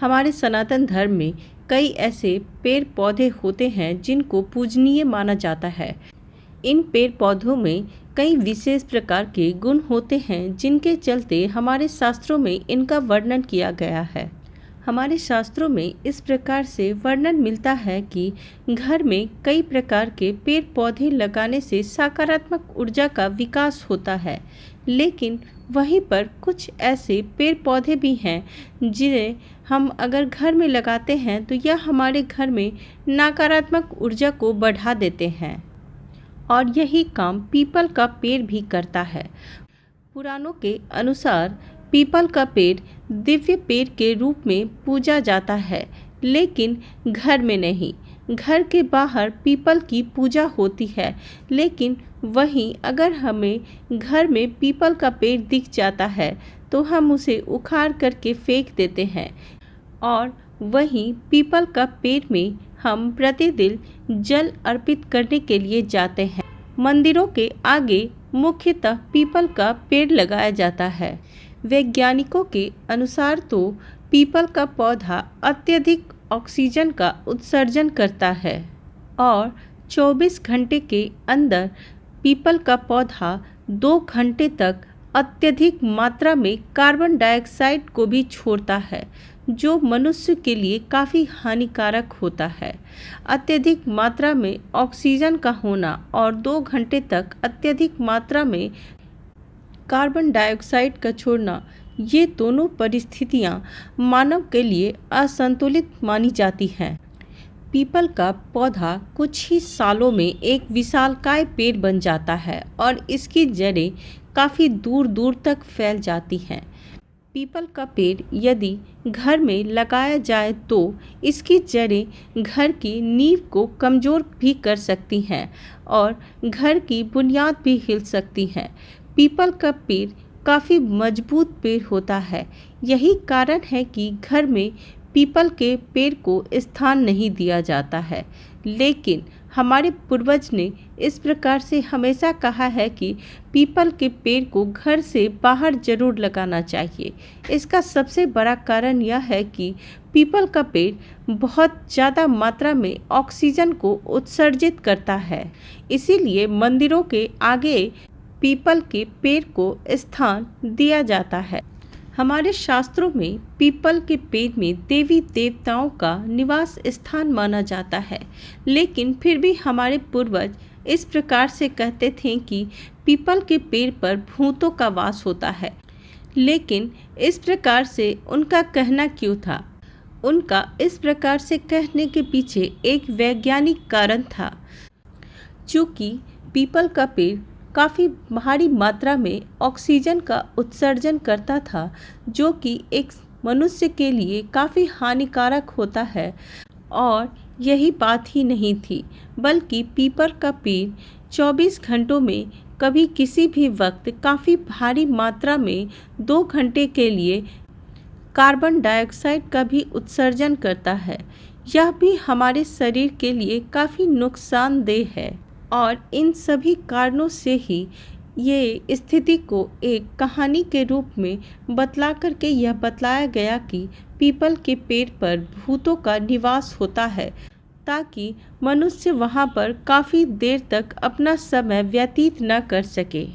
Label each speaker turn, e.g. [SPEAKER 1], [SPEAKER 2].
[SPEAKER 1] हमारे सनातन धर्म में कई ऐसे पेड़ पौधे होते हैं जिनको पूजनीय माना जाता है। इन पेड़ पौधों में कई विशेष प्रकार के गुण होते हैं जिनके चलते हमारे शास्त्रों में इनका वर्णन किया गया है। हमारे शास्त्रों में इस प्रकार से वर्णन मिलता है कि घर में कई प्रकार के पेड़ पौधे लगाने से सकारात्मक ऊर्जा का विकास होता है, लेकिन वहीं पर कुछ ऐसे पेड़ पौधे भी हैं जिन्हें हम अगर घर में लगाते हैं तो यह हमारे घर में नकारात्मक ऊर्जा को बढ़ा देते हैं, और यही काम पीपल का पेड़ भी करता है। पुराणों के अनुसार पीपल का पेड़ दिव्य पेड़ के रूप में पूजा जाता है, लेकिन घर में नहीं। घर के बाहर पीपल की पूजा होती है, लेकिन वहीं अगर हमें घर में पीपल का पेड़ दिख जाता है तो हम उसे उखाड़ करके फेंक देते हैं, और वहीं पीपल का पेड़ में हम प्रतिदिन जल अर्पित करने के लिए जाते हैं। मंदिरों के आगे मुख्यतः पीपल का पेड़ लगाया जाता है। वैज्ञानिकों के अनुसार तो पीपल का पौधा अत्यधिक ऑक्सीजन का उत्सर्जन करता है, और 24 घंटे के अंदर पीपल का पौधा 2 घंटे तक अत्यधिक मात्रा में कार्बन डाइऑक्साइड को भी छोड़ता है, जो मनुष्य के लिए काफ़ी हानिकारक होता है। अत्यधिक मात्रा में ऑक्सीजन का होना और 2 घंटे तक अत्यधिक मात्रा में कार्बन डाइऑक्साइड का छोड़ना, ये दोनों परिस्थितियां मानव के लिए असंतुलित मानी जाती हैं। पीपल का पौधा कुछ ही सालों में एक विशालकाय पेड़ बन जाता है और इसकी जड़ें काफ़ी दूर दूर तक फैल जाती हैं। पीपल का पेड़ यदि घर में लगाया जाए तो इसकी जड़ें घर की नींव को कमज़ोर भी कर सकती हैं और घर की बुनियाद भी हिल सकती हैं। पीपल का पेड़ काफ़ी मजबूत पेड़ होता है। यही कारण है कि घर में पीपल के पेड़ को स्थान नहीं दिया जाता है, लेकिन हमारे पूर्वज ने इस प्रकार से हमेशा कहा है कि पीपल के पेड़ को घर से बाहर जरूर लगाना चाहिए। इसका सबसे बड़ा कारण यह है कि पीपल का पेड़ बहुत ज़्यादा मात्रा में ऑक्सीजन को उत्सर्जित करता है, इसीलिए मंदिरों के आगे पीपल के पेड़ को स्थान दिया जाता है। हमारे शास्त्रों में पीपल के पेड़ में देवी देवताओं का निवास स्थान माना जाता है, लेकिन फिर भी हमारे पूर्वज इस प्रकार से कहते थे कि पीपल के पेड़ पर भूतों का वास होता है। लेकिन इस प्रकार से उनका कहना क्यों था? उनका इस प्रकार से कहने के पीछे एक वैज्ञानिक कारण था। चूँकि पीपल का पेड़ काफ़ी भारी मात्रा में ऑक्सीजन का उत्सर्जन करता था, जो कि एक मनुष्य के लिए काफ़ी हानिकारक होता है। और यही बात ही नहीं थी, बल्कि पीपल का पेड़ 24 घंटों में कभी किसी भी वक्त काफ़ी भारी मात्रा में 2 घंटे के लिए कार्बन डाइऑक्साइड का भी उत्सर्जन करता है। यह भी हमारे शरीर के लिए काफ़ी नुकसानदेह है, और इन सभी कारणों से ही ये स्थिति को एक कहानी के रूप में बतला करके यह बतलाया गया कि पीपल के पेड़ पर भूतों का निवास होता है, ताकि मनुष्य वहाँ पर काफ़ी देर तक अपना समय व्यतीत न कर सके।